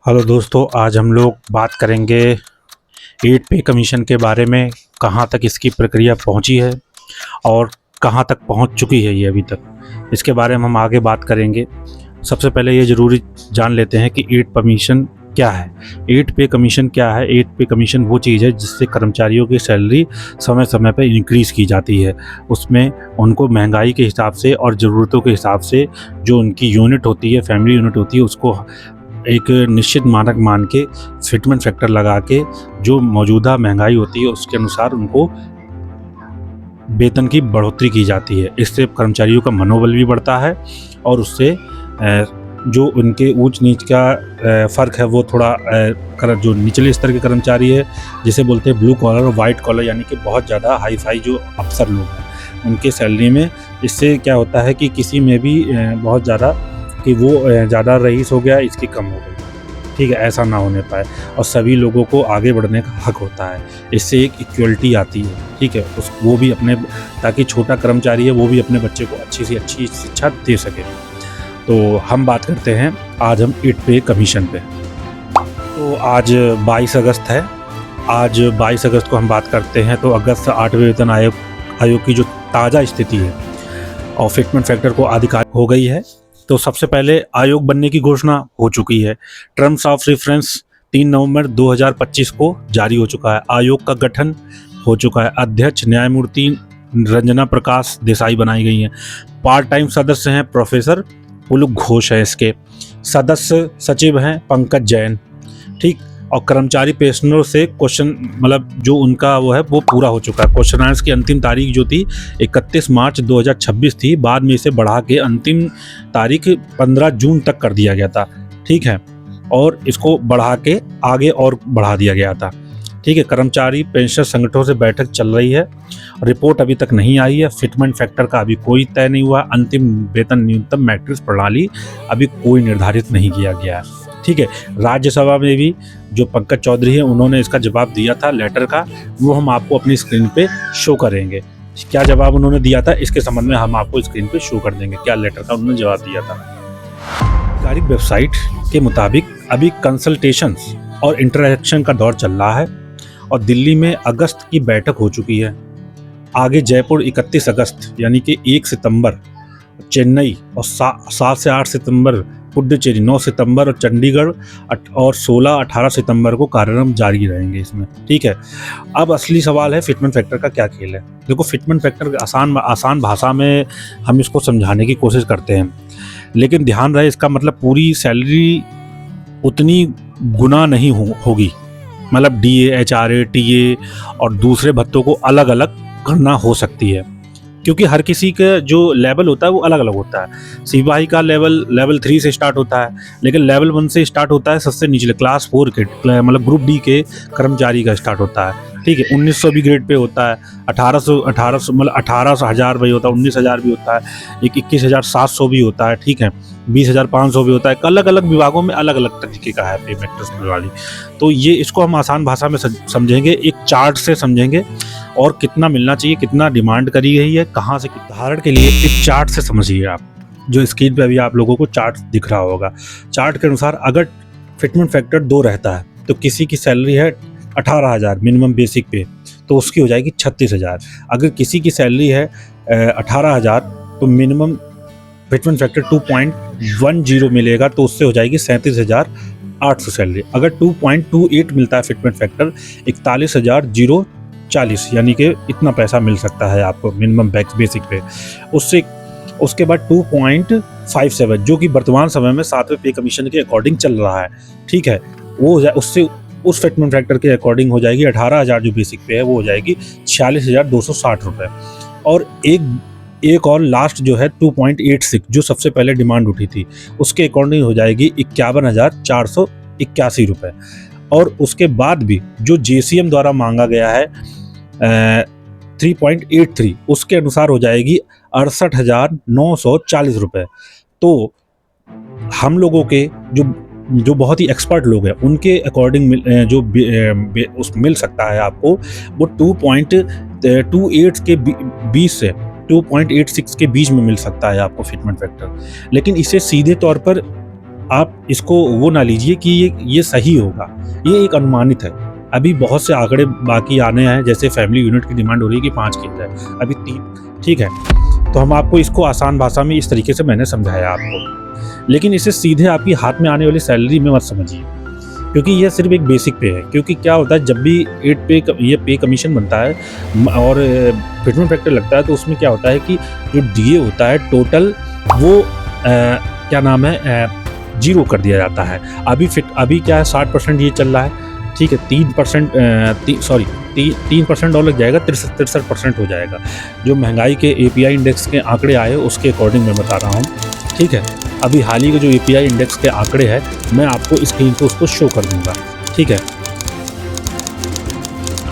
Hello दोस्तों, आज हम लोग बात करेंगे 8 पे कमीशन के बारे में। कहाँ तक इसकी प्रक्रिया पहुँची है और कहाँ तक पहुँच चुकी है ये अभी तक, इसके बारे में हम आगे बात करेंगे। सबसे पहले ये ज़रूरी जान लेते हैं कि 8 कमीशन क्या है। 8 पे कमीशन क्या है? 8 पे कमीशन वो चीज़ है जिससे कर्मचारियों की सैलरी समय समय पर इंक्रीज़ की जाती है। उसमें उनको महंगाई के हिसाब से और ज़रूरतों के हिसाब से जो उनकी यूनिट होती है, फैमिली यूनिट होती है, उसको एक निश्चित मानक मान के फिटमेंट फैक्टर लगा के जो मौजूदा महंगाई होती है उसके अनुसार उनको वेतन की बढ़ोतरी की जाती है। इससे कर्मचारियों का मनोबल भी बढ़ता है और उससे जो उनके ऊंच नीच का फ़र्क है वो थोड़ा जो निचले स्तर के कर्मचारी है, जिसे बोलते हैं ब्लू कॉलर और वाइट कॉलर, यानी कि बहुत ज़्यादा हाई फाई जो अफसर लोग हैं उनके सैलरी में, इससे क्या होता है कि किसी में भी बहुत ज़्यादा कि वो ज़्यादा रईस हो गया, इसकी कम हो गई, ठीक है, ऐसा ना होने पाए और सभी लोगों को आगे बढ़ने का हक होता है। इससे एक इक्वलिटी आती है, ठीक है, वो भी अपने, ताकि छोटा कर्मचारी है वो भी अपने बच्चे को अच्छी से अच्छी शिक्षा दे सके। तो हम बात करते हैं आज हम 8 पे कमीशन पे। तो आज 22 अगस्त है। आज 22 अगस्त को हम बात करते हैं। तो अगस्त 8वें वेतन आयोग की जो ताज़ा स्थिति है और फिटमेंट फैक्टर को आधिकारिक हो गई है। तो सबसे पहले आयोग बनने की घोषणा हो चुकी है। टर्म्स ऑफ रेफरेंस 3 नवंबर 2025 को जारी हो चुका है। आयोग का गठन हो चुका है। अध्यक्ष न्यायमूर्ति रंजना प्रकाश देसाई बनाई गई हैं। पार्ट टाइम सदस्य हैं प्रोफेसर पुलक घोष है इसके। सदस्य सचिव हैं पंकज जैन, ठीक। और कर्मचारी पेंशनरों से क्वेश्चन मतलब जो उनका वो है वो पूरा हो चुका है। क्वेश्चन की अंतिम तारीख जो थी 31 मार्च 2026 थी, बाद में इसे बढ़ा के अंतिम तारीख 15 जून तक कर दिया गया था, ठीक है, और इसको बढ़ा के आगे और बढ़ा दिया गया था, ठीक है। कर्मचारी पेंशन संगठनों से बैठक चल रही है। रिपोर्ट अभी तक नहीं आई है। फिटमेंट फैक्टर का अभी कोई तय नहीं हुआ। अंतिम वेतन न्यूनतम मैट्रिक्स प्रणाली अभी कोई निर्धारित नहीं किया गया है, ठीक है। राज्यसभा में भी जो पंकज चौधरी है उन्होंने इसका जवाब दिया था लेटर का, वो हम आपको अपनी स्क्रीन पे शो करेंगे। क्या जवाब उन्होंने दिया था इसके संबंध में हम आपको स्क्रीन पे शो कर देंगे, क्या लेटर का उन्होंने जवाब दिया था। आधिकारिक वेबसाइट के मुताबिक अभी कंसल्टेशंस और इंटरेक्शन का दौर चल रहा है और दिल्ली में अगस्त की बैठक हो चुकी है। आगे जयपुर 31 अगस्त यानी कि 1 सितंबर, चेन्नई और 7 से 8 सितंबर पुडुचेरी, 9 सितंबर और चंडीगढ़ और 16-18 सितंबर को कार्यक्रम जारी रहेंगे इसमें, ठीक है। अब असली सवाल है फिटमेंट फैक्टर का क्या खेल है। देखो, फिटमेंट फैक्टर आसान भाषा में हम इसको समझाने की कोशिश करते हैं, लेकिन ध्यान रहे इसका मतलब पूरी सैलरी उतनी गुना नहीं होगी। मतलब DA, HRA, TA और दूसरे भत्तों को अलग अलग करना हो सकती है, क्योंकि हर किसी का जो लेवल होता है वो अलग अलग होता है। सिपाही का लेवल 3 से स्टार्ट होता है, लेकिन लेवल 1 से स्टार्ट होता है सबसे निचले क्लास 4 के, मतलब ग्रुप D के कर्मचारी का स्टार्ट होता है, ठीक है। 1900 भी ग्रेड पे होता है, 1800 मतलब 18,000 भी होता है, 19,000 भी होता है, 21,700 भी होता है, ठीक है, 20,500 भी होता है। अलग अलग विभागों में अलग अलग तरीके का है पे मैट्रिक्स प्रणाली। तो ये इसको हम आसान भाषा में समझेंगे, एक चार्ट से समझेंगे और कितना मिलना चाहिए, कितना डिमांड करी गई है, कहाँ से। उदाहरण के लिए एक चार्ट से समझिए आप, जो स्क्रीन पे अभी आप लोगों को चार्ट दिख रहा होगा। चार्ट के अनुसार अगर फिटमेंट फैक्टर 2 रहता है तो किसी की सैलरी है 18,000 मिनिमम बेसिक पे, तो उसकी हो जाएगी 36,000। अगर किसी की सैलरी है 18,000 तो मिनिमम फिटमेंट फैक्टर 2.10 मिलेगा, तो उससे हो जाएगी 37,800 सैलरी। अगर 2.28 मिलता है फिटमेंट फैक्टर 41,040, यानी कि इतना पैसा मिल सकता है आपको मिनिमम बेसिक पे। उसके बाद 2.57 जो कि वर्तमान समय में 7वें पे कमीशन के अकॉर्डिंग चल रहा है, ठीक है, वो उससे उस फिटमेंट फैक्टर के अकॉर्डिंग हो जाएगी 18,000 जो बेसिक पे है वो हो जाएगी 46,260 रुपये। और एक और लास्ट जो है 2.86 जो सबसे पहले डिमांड उठी थी उसके अकॉर्डिंग हो जाएगी 51,481 रुपये। और उसके बाद भी जो JCM द्वारा मांगा गया है 3.83 उसके अनुसार हो जाएगी 68,940 रुपये। तो हम लोगों के जो बहुत ही एक्सपर्ट लोग हैं उनके अकॉर्डिंग जो मिल सकता है आपको वो 2.28 के बीच से 2.86 के बीच में मिल सकता है आपको फिटमेंट फैक्टर। लेकिन इसे सीधे तौर पर आप इसको वो ना लीजिए कि ये सही होगा, ये एक अनुमानित है। अभी बहुत से आंकड़े बाकी आने हैं, जैसे फैमिली यूनिट की डिमांड हो रही है कि 5 किया जाए, अभी 3, ठीक है। तो हम आपको इसको आसान भाषा में इस तरीके से मैंने समझाया आपको, लेकिन इसे सीधे आपकी हाथ में आने वाली सैलरी में मत समझिए, क्योंकि ये सिर्फ एक बेसिक पे है। क्योंकि क्या होता है, जब भी ये पे कमीशन बनता है और फिटमेंट फैक्टर लगता है, तो उसमें क्या होता है कि जो डीए होता है टोटल, वो क्या नाम है, जीरो कर दिया जाता है। अभी क्या है, 60% ये चल रहा है, ठीक है। 3% और लग जाएगा, 63% हो जाएगा। जो महंगाई के एपीआई इंडेक्स के आंकड़े आए उसके अकॉर्डिंग मैं बता रहा हूँ, ठीक है। अभी हाल ही के जो एपीआई इंडेक्स के आंकड़े हैं, मैं आपको स्क्रीन पे उसको शो कर दूंगा, ठीक है।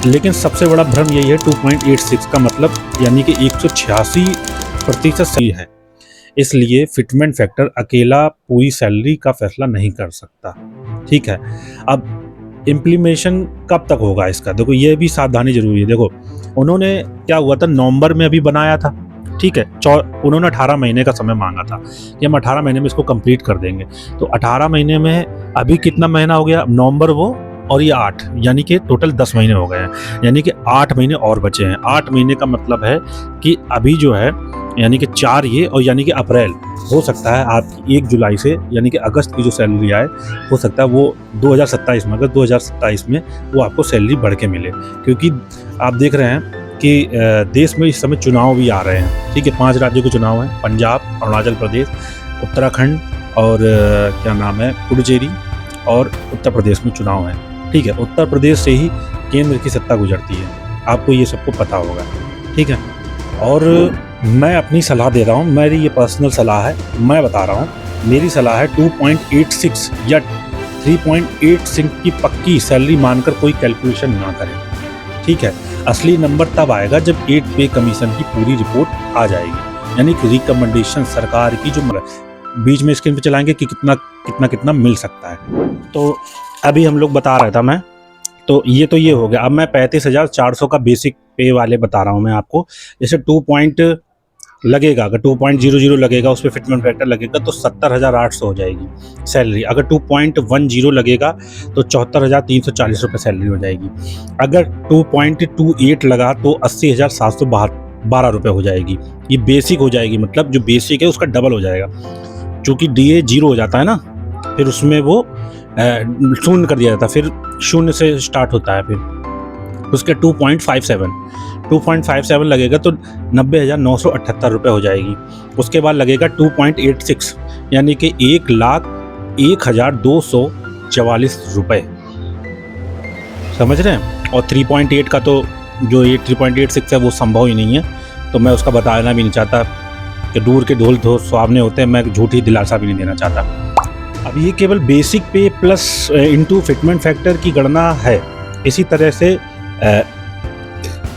लेकिन सबसे बड़ा भ्रम यही है, 2.86 का मतलब यानी कि 186% सही है। इसलिए फिटमेंट फैक्टर अकेला पूरी सैलरी का फैसला नहीं कर सकता, ठीक है। अब इम्प्लीमेशन कब तक होगा इसका, देखो ये भी सावधानी जरूरी है। देखो, उन्होंने क्या हुआ था, नवंबर में अभी बनाया था, ठीक है। उन्होंने 18 महीने का समय मांगा था कि हम 18 महीने में इसको कंप्लीट कर देंगे। तो 18 महीने में अभी कितना महीना हो गया, नवंबर वो और ये 8, यानी कि टोटल 10 महीने हो गए हैं। यानी कि 8 महीने और बचे हैं। 8 महीने का मतलब है कि अभी जो है, यानी कि 4 ये और यानी कि अप्रैल, हो सकता है आपकी 1 जुलाई से यानी कि अगस्त की जो सैलरी आए, हो सकता है वो 2027 में, अगर 2027 में वो आपको सैलरी बढ़ के मिले। क्योंकि आप देख रहे हैं कि देश में इस समय चुनाव भी आ रहे हैं, ठीक है। 5 राज्यों के चुनाव हैं, पंजाब, अरुणाचल प्रदेश, उत्तराखंड और क्या नाम है, पुडुचेरी और उत्तर प्रदेश में चुनाव हैं, ठीक है। उत्तर प्रदेश से ही केंद्र की सत्ता गुजरती है, आपको ये सबको पता होगा, ठीक है। और मैं अपनी सलाह दे रहा हूँ, मेरी ये पर्सनल सलाह है, मैं बता रहा हूँ, मेरी सलाह है 2.86 या 3.86 की पक्की सैलरी मानकर कोई कैलकुलेशन ना करें, ठीक है। असली नंबर तब आएगा जब 8 पे कमीशन की पूरी रिपोर्ट आ जाएगी, यानी कि रिकमेंडेशन सरकार की जो बीच में स्क्रीन पे चलाएंगे कि कितना कितना कितना मिल सकता है। तो अभी हम लोग बता रहा था मैं, तो ये हो गया। अब मैं 35,400 का बेसिक पे वाले बता रहा हूँ मैं आपको। जैसे 2 पॉइंट लगेगा, अगर 2.00 लगेगा, उस पर फिटमेंट फैक्टर लगेगा, तो 70,800 हो जाएगी सैलरी। अगर 2.10 लगेगा तो 74,340 रुपये सैलरी हो जाएगी। अगर 2.28 लगा तो 80,712 रुपये हो जाएगी। ये बेसिक हो जाएगी, मतलब जो बेसिक है उसका डबल हो जाएगा। चूँकि डीए 0 हो जाता है ना, फिर उसमें वो शून्य कर दिया जाता है, फिर शून्य से स्टार्ट होता है, फिर उसके 2.57 लगेगा तो 90,978 रुपये हो जाएगी। उसके बाद लगेगा 2.86, यानी कि 1,01,244 रुपये, समझ रहे हैं। और 3.8 का तो जो ये 3.86 है वो संभव ही नहीं है, तो मैं उसका बताना भी नहीं चाहता कि दूर के ढोल तो सुहावने होते हैं, मैं झूठी दिलासा भी नहीं देना चाहता। अब ये केवल बेसिक पे प्लस इनटू फिटमेंट फैक्टर की गणना है। इसी तरह से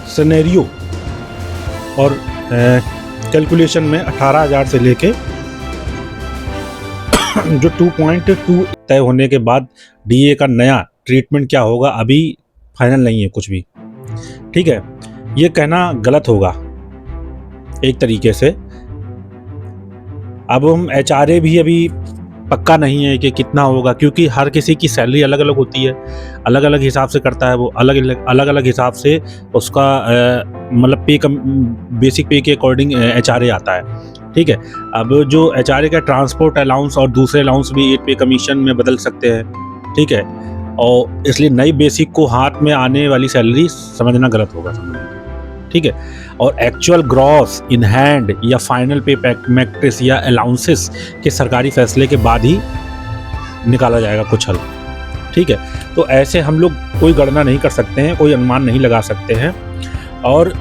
सिनेरियो और कैलकुलेशन में 18,000 से लेके जो 2.2 तय होने के बाद डीए का नया ट्रीटमेंट क्या होगा, अभी फाइनल नहीं है कुछ भी, ठीक है। ये कहना गलत होगा एक तरीके से। अब हम एचआरए भी अभी पक्का नहीं है कि कितना होगा, क्योंकि हर किसी की सैलरी अलग अलग होती है, अलग अलग हिसाब से करता है वो, अलग अलग हिसाब से उसका मतलब बेसिक पे के अकॉर्डिंग एचआरए आता है, ठीक है। अब जो एचआरए का ट्रांसपोर्ट अलाउंस और दूसरे अलाउंस भी 8 पे कमीशन में बदल सकते हैं, ठीक है। और इसलिए नई बेसिक को हाथ में आने वाली सैलरी समझना गलत होगा, ठीक है। और एक्चुअल ग्रॉस इन हैंड या फाइनल पे मैट्रिक्स या अलाउंसेस के सरकारी फैसले के बाद ही निकाला जाएगा कुछ हल, ठीक है। तो ऐसे हम लोग कोई गणना नहीं कर सकते हैं, कोई अनुमान नहीं लगा सकते हैं। और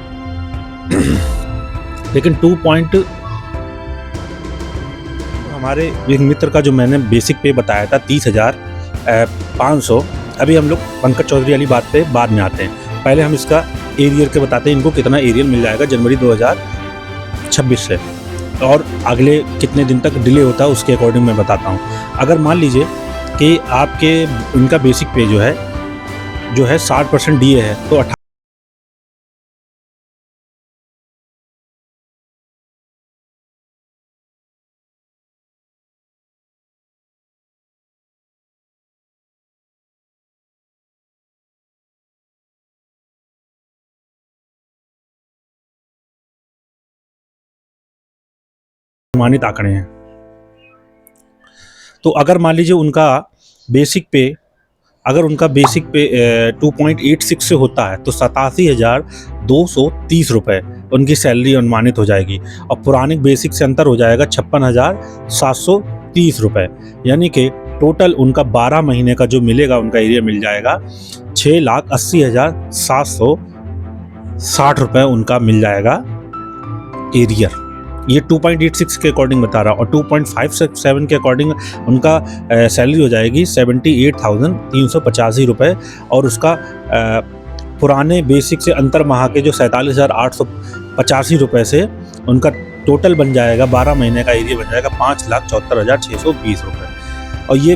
लेकिन हमारे एक मित्र का जो मैंने बेसिक पे बताया था 30,500, अभी हम लोग पंकज चौधरी वाली बात पे बाद में आते हैं। पहले हम इसका एरियर के बताते हैं, इनको कितना एरियर मिल जाएगा जनवरी 2026 से, और अगले कितने दिन तक डिले होता है उसके अकॉर्डिंग मैं बताता हूँ। अगर मान लीजिए कि आपके इनका बेसिक पे जो है 60% डीए है, तो अनुमानित आंकड़े हैं। तो अगर मान लीजिए उनका बेसिक पे 2.86 से होता है तो 87,230 रुपये उनकी सैलरी अनुमानित हो जाएगी, और पुराने बेसिक से अंतर हो जाएगा 56,730 रुपये, यानी कि टोटल उनका 12 महीने का जो मिलेगा उनका एरिया मिल जाएगा 6,80,760 रुपये उनका मिल जाएगा एरियर। ये 2.86 के अकॉर्डिंग बता रहा, और 2.57 के अकॉर्डिंग उनका सैलरी हो जाएगी 78,385 रुपये, और उसका पुराने बेसिक से अंतर माह के जो 47,885 रुपये से उनका टोटल बन जाएगा 12 महीने का एरिया बन जाएगा 5,74,620 रुपये। और ये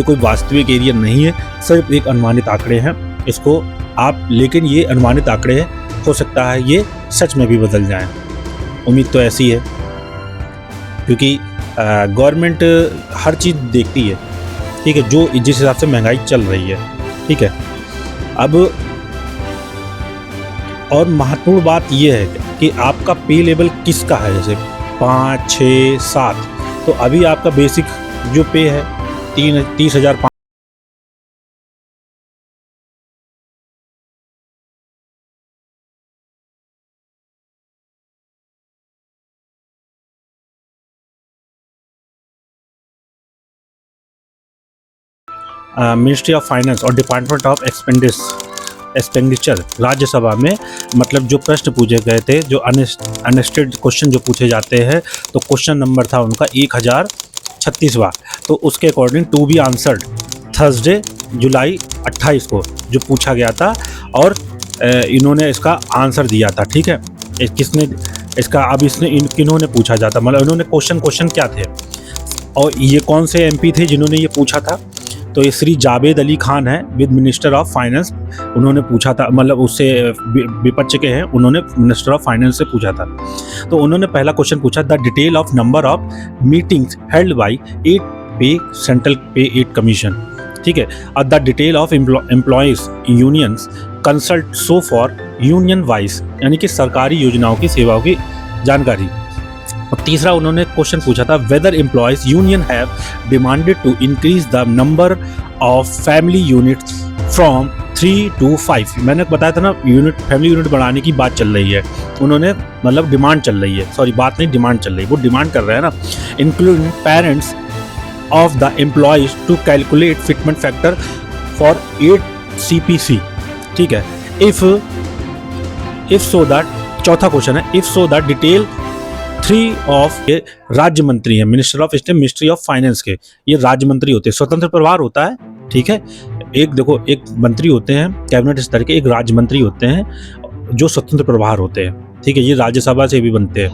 कोई वास्तविक एरिया नहीं है, सिर्फ एक अनुमानित आंकड़े हैं। इसको आप, लेकिन ये अनुमानित आंकड़े हैं, हो सकता है ये सच में भी बदल जाएं। उम्मीद तो ऐसी है, क्योंकि गवर्नमेंट हर चीज़ देखती है, ठीक है, जो जिस हिसाब से महंगाई चल रही है, ठीक है। अब और महत्वपूर्ण बात यह है कि आपका पे लेवल किसका है, जैसे 5, 6, 7, तो अभी आपका बेसिक जो पे है 30,500। मिनिस्ट्री ऑफ फाइनेंस और डिपार्टमेंट ऑफ एक्सपेंडिचर राज्यसभा में मतलब जो प्रश्न पूछे गए थे, जो अनस्टेड क्वेश्चन जो पूछे जाते हैं, तो क्वेश्चन नंबर था उनका 1036वां, तो उसके according to be answered Thursday जुलाई 28 को जो पूछा गया था, और इन्होंने इसका आंसर दिया था, ठीक है। किसने इसका, अब किन्होंने पूछा जाता, मतलब इन्होंने क्वेश्चन क्या थे, और ये कौन से एमपी थे जिन्होंने ये पूछा था, तो ये श्री जावेद अली खान है विद मिनिस्टर ऑफ फाइनेंस, उन्होंने पूछा था, मतलब उससे विपक्ष के हैं, उन्होंने मिनिस्टर ऑफ फाइनेंस से पूछा था। तो उन्होंने पहला क्वेश्चन पूछा, the detail of number of meetings held by 8 pay central पे 8 कमीशन, ठीक है, और the detail of employees unions consult so for union wise, यानी कि सरकारी योजनाओं की सेवाओं की जानकारी। और तीसरा उन्होंने क्वेश्चन पूछा था, whether employees union have demanded to increase the number of family units from 3 to 5। मैंने बताया था ना, फैमिली यूनिट बढ़ाने की बात चल रही है, उन्होंने मतलब डिमांड चल रही है, सॉरी बात नहीं, डिमांड चल रही है, वो डिमांड कर रहे हैं ना, including parents of the employees to calculate fitment factor for 8 CPC, ठीक है। इफ सो दैट, चौथा क्वेश्चन है, इफ सो दैट डिटेल 3 ऑफ ये राज्य मंत्री हैं, minister of state, ministry of finance के, ये राज्य मंत्री होते हैं, स्वतंत्र प्रभार होता है, ठीक है। एक देखो, एक मंत्री होते हैं कैबिनेट स्तर के, एक राज्य मंत्री होते हैं जो स्वतंत्र प्रभार होते हैं, ठीक है। ये राज्यसभा से भी बनते हैं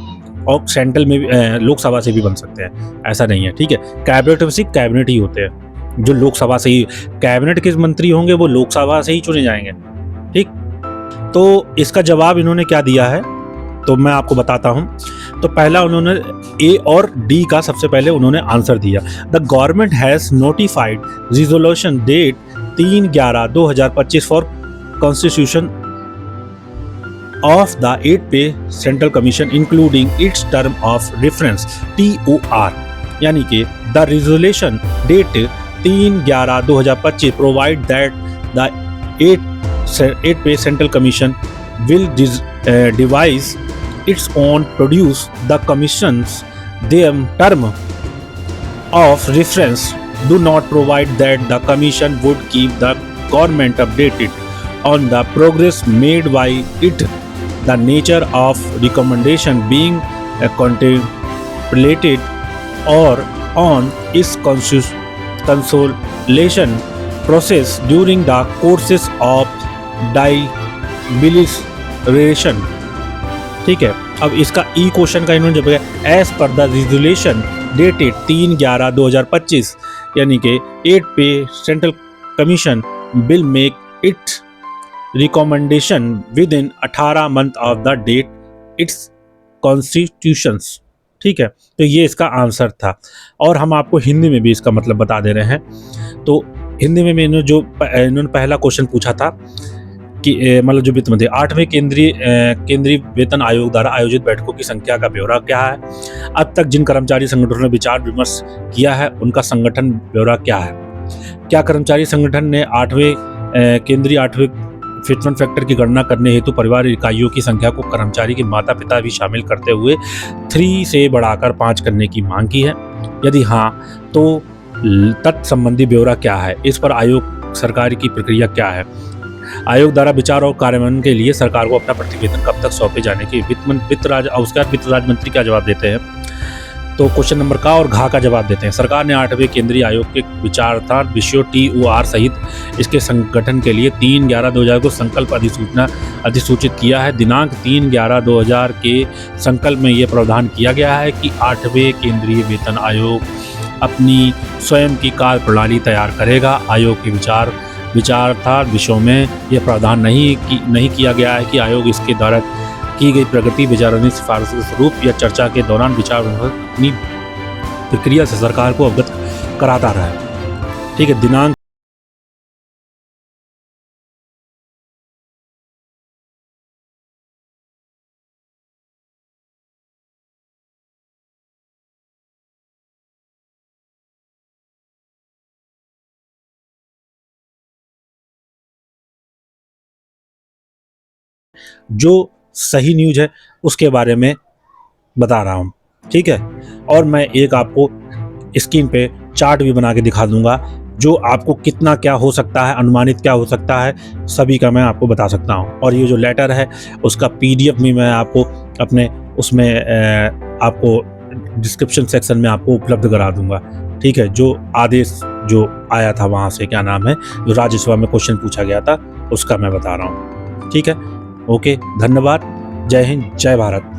और सेंट्रल में भी, लोकसभा से भी बन सकते हैं, ऐसा नहीं है, ठीक है। कैबिनेट में सिर्फ कैबिनेट ही होते हैं, जो लोकसभा से ही, कैबिनेट के मंत्री होंगे वो लोकसभा से ही चुने जाएंगे, ठीक। तो इसका जवाब इन्होंने क्या दिया है, तो मैं आपको बताता हूं। तो पहला उन्होंने ए और डी का सबसे पहले उन्होंने आंसर दिया, the government has notified resolution date 3/11/2025 for constitution of the 8 pay central commission including its term of reference TOR, यानी कि the resolution date 3/11/2025 provide that the 8 pay central commission will devise its own produce the commission's their term of reference do not provide that the commission would keep the government updated on the progress made by it, the nature of recommendation being contemplated or on its consolation process during the courses of deliberation, ठीक है। अब इसका ई question का इन्होंने जब as per the resolution dated 3/11/2025, यानी कि 8 pay central commission will make it recommendation within 18 month of the date its constitutions, ठीक है। तो ये इसका आंसर था, और हम आपको हिंदी में भी इसका मतलब बता दे रहे हैं। तो हिंदी में इन्होंने पहला क्वेश्चन पूछा था कि मतलब जो वित्त मंत्री 8वें केंद्रीय वेतन आयोग द्वारा आयोजित बैठकों की संख्या का ब्यौरा क्या है। अब तक जिन कर्मचारी संगठनों ने विचार विमर्श किया है उनका संगठन ब्यौरा क्या है। क्या कर्मचारी संगठन ने 8वें फिटमेंट फैक्टर की गणना करने हेतु परिवार इकाइयों की संख्या को कर्मचारी के माता पिता भी शामिल करते हुए 3 से बढ़ाकर 5 करने की मांग की है। यदि हाँ तो तत्संबंधी ब्यौरा क्या है, इस पर आयोग सरकार की प्रक्रिया क्या है। आयोग द्वारा विचार और कार्यान्वयन के लिए सरकार को अपना प्रतिवेदन कब तक सौंपे जाने की वित्त राज्य मंत्री क्या जवाब देते हैं। तो क्वेश्चन नंबर का और घा का जवाब देते हैं। सरकार ने 8वें केंद्रीय आयोग के विचारार्थ विषयों TOR सहित इसके संगठन के लिए 3/11/2000 को संकल्प अधिसूचित किया है। दिनांक 3/11/2000 के संकल्प में यह प्रावधान किया गया है कि 8वें केंद्रीय वेतन आयोग अपनी स्वयं की कार्य प्रणाली तैयार करेगा। आयोग के विचारार्थ विषयों में यह प्रावधान नहीं किया गया है कि आयोग इसके द्वारा की गई प्रगति विचाराधीन सिफारिशों के स्वरूप या चर्चा के दौरान विचार अपनी प्रक्रिया से सरकार को अवगत कराता रहा है। ठीक है, दिनांक जो सही न्यूज है उसके बारे में बता रहा हूँ। ठीक है, और मैं एक आपको स्क्रीन पे चार्ट भी बना के दिखा दूंगा जो आपको कितना क्या हो सकता है, अनुमानित क्या हो सकता है, सभी का मैं आपको बता सकता हूँ। और ये जो लेटर है उसका PDF भी मैं आपको अपने उसमें आपको डिस्क्रिप्शन सेक्शन में आपको उपलब्ध करा दूंगा। ठीक है, जो आदेश जो आया था वहाँ से, क्या नाम है, जो राज्यसभा में क्वेश्चन पूछा गया था उसका मैं बता रहा हूँ। ठीक है, ओके, धन्यवाद, जय हिंद, जय भारत।